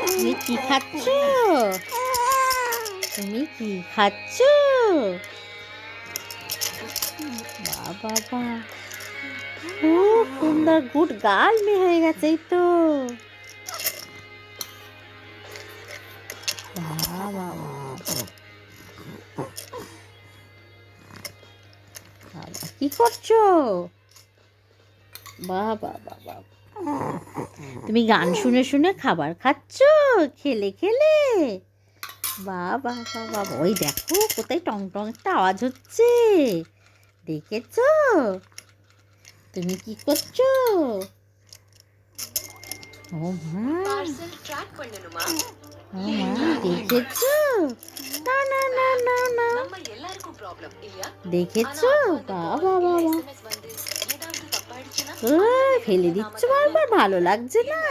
তুমি কি খাচ্ছ? তুমি কি খাচ্ছ? বাবা, খুব সুন্দর গুড গার্ল মেয়ে হয়ে গেছে। এই তো বাবা, কি করছো? বাবা বাবা, তুমি গান শুনে শুনে খাবার খাচ্ছ, খেলে খেলে। বাবা বাবা, ওই দেখো কোথায় টং টং একটা আওয়াজ হচ্ছে, দেখেছো? তুমি কি করছো? ও মা, ও মা, দেখেছো? না না না না না, দেখেছো? বাবা বাবা, ফেলে দিচ্ছ বারবার, ভালো লাগছে না।